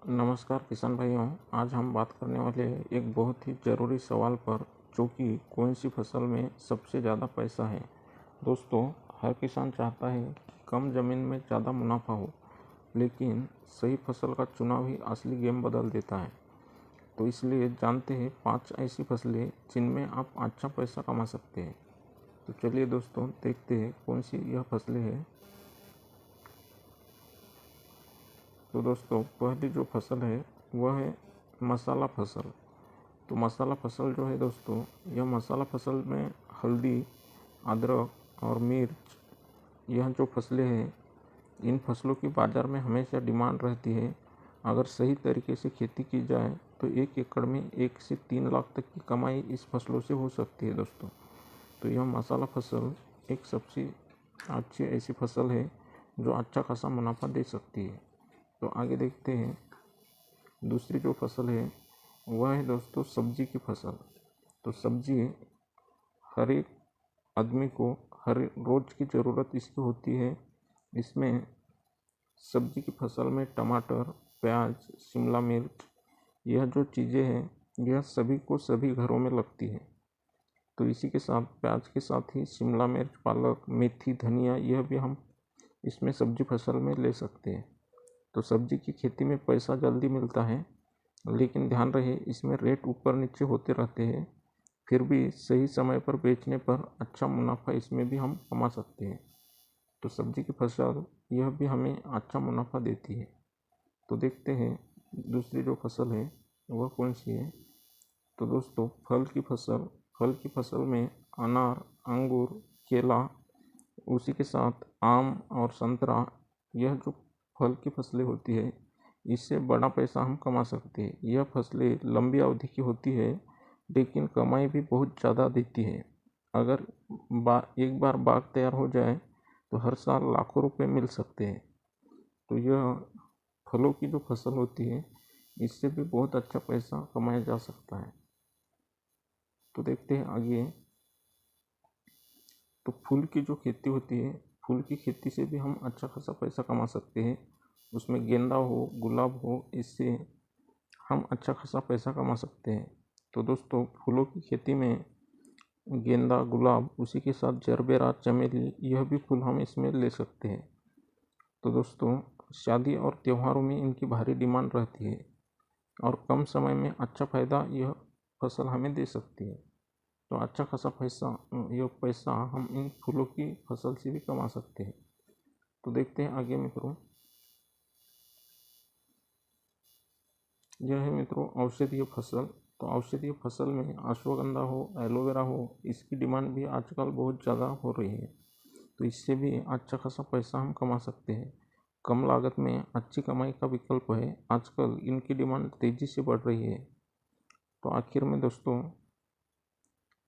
नमस्कार किसान भाइयों, आज हम बात करने वाले हैं एक बहुत ही ज़रूरी सवाल पर, जो कि कौन सी फसल में सबसे ज़्यादा पैसा है। दोस्तों, हर किसान चाहता है कि कम ज़मीन में ज़्यादा मुनाफा हो, लेकिन सही फसल का चुनाव ही असली गेम बदल देता है। तो इसलिए जानते हैं 5 ऐसी फसलें जिनमें आप अच्छा पैसा कमा सकते हैं। तो चलिए दोस्तों, देखते हैं कौन सी यह फसलें हैं। तो दोस्तों, पहली जो फसल है वह है मसाला फसल। तो मसाला फसल जो है दोस्तों, यह मसाला फसल में हल्दी, अदरक और मिर्च, यह जो फसलें हैं, इन फसलों की बाज़ार में हमेशा डिमांड रहती है। अगर सही तरीके से खेती की जाए तो 1 एकड़ में 1 से 3 लाख तक की कमाई इस फसलों से हो सकती है दोस्तों। तो यह मसाला फसल एक सबसे अच्छी ऐसी फसल है जो अच्छा खासा मुनाफा दे सकती है। तो आगे देखते हैं, दूसरी जो फसल है वह है दोस्तों सब्जी की फसल। तो सब्जी हर एक आदमी को हर रोज़ की ज़रूरत इसकी होती है। इसमें सब्जी की फसल में टमाटर, प्याज, शिमला मिर्च, यह जो चीज़ें हैं यह सभी को सभी घरों में लगती है। तो इसी के साथ प्याज के साथ ही शिमला मिर्च, पालक, मेथी, धनिया, यह भी हम इसमें सब्जी फसल में ले सकते हैं। तो सब्जी की खेती में पैसा जल्दी मिलता है, लेकिन ध्यान रहे इसमें रेट ऊपर नीचे होते रहते हैं। फिर भी सही समय पर बेचने पर अच्छा मुनाफा इसमें भी हम कमा सकते हैं। तो सब्जी की फसल यह भी हमें अच्छा मुनाफा देती है। तो देखते हैं दूसरी जो फसल है वह कौन सी है। तो दोस्तों, फल की फसल में अनार, अंगूर, केला, उसी के साथ आम और संतरा, यह जो फल की फसलें होती है, इससे बड़ा पैसा हम कमा सकते हैं। यह फसलें लंबी अवधि की होती है, लेकिन कमाई भी बहुत ज़्यादा देती है। अगर एक बार बाग तैयार हो जाए तो हर साल लाखों रुपए मिल सकते हैं। तो यह फलों की जो फसल होती है, इससे भी बहुत अच्छा पैसा कमाया जा सकता है। तो देखते हैं आगे। तो फूल की जो खेती होती है, फूल की खेती से भी हम अच्छा खासा पैसा कमा सकते हैं। उसमें गेंदा हो, गुलाब हो, इससे हम अच्छा खासा पैसा कमा सकते हैं। तो दोस्तों, फूलों की खेती में गेंदा, गुलाब, उसी के साथ जरबेरा, चमेली, यह भी फूल हम इसमें ले सकते हैं। तो दोस्तों, शादी और त्योहारों में इनकी भारी डिमांड रहती है और कम समय में अच्छा फ़ायदा यह फसल हमें दे सकती है। तो अच्छा खासा पैसा हम इन फूलों की फसल से भी कमा सकते हैं। तो देखते हैं आगे मित्रों। यह है मित्रों औषधीय फसल। तो औषधीय फसल में अश्वगंधा हो, एलोवेरा हो, इसकी डिमांड भी आजकल बहुत ज़्यादा हो रही है। तो इससे भी अच्छा खासा पैसा हम कमा सकते हैं। कम लागत में अच्छी कमाई का विकल्प है। आजकल इनकी डिमांड तेज़ी से बढ़ रही है। तो आखिर में दोस्तों,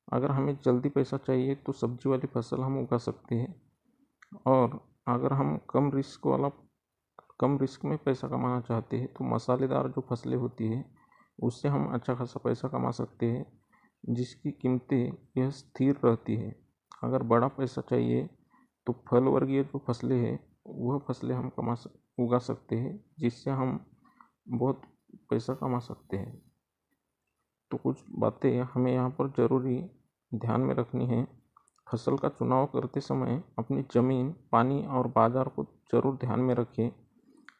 अगर हमें जल्दी पैसा चाहिए तो सब्जी वाली फसल हम उगा सकते हैं, और अगर हम कम रिस्क में पैसा कमाना चाहते हैं तो मसालेदार जो फसलें होती है उससे हम अच्छा खासा पैसा कमा सकते हैं, जिसकी कीमतें यह स्थिर रहती है। अगर बड़ा पैसा चाहिए तो फल वर्गीय जो फसलें हैं वह फसलें हम उगा सकते हैं, जिससे हम बहुत पैसा कमा सकते हैं। तो कुछ बातें हमें यहाँ पर ज़रूरी ध्यान में रखनी है। फसल का चुनाव करते समय अपनी ज़मीन, पानी और बाज़ार को ज़रूर ध्यान में रखें।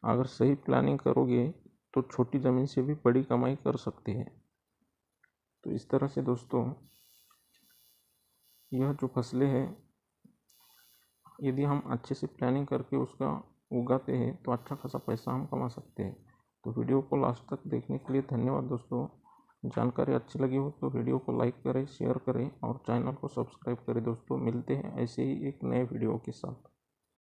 अगर सही प्लानिंग करोगे तो छोटी ज़मीन से भी बड़ी कमाई कर सकते हैं। तो इस तरह से दोस्तों, यह जो फसलें हैं, यदि हम अच्छे से प्लानिंग करके उसका उगाते हैं तो अच्छा खासा पैसा हम कमा सकते हैं। तो वीडियो को लास्ट तक देखने के लिए धन्यवाद दोस्तों। जानकारी अच्छी लगी हो तो वीडियो को लाइक करें, शेयर करें और चैनल को सब्सक्राइब करें दोस्तों। मिलते हैं ऐसे ही एक नए वीडियो के साथ।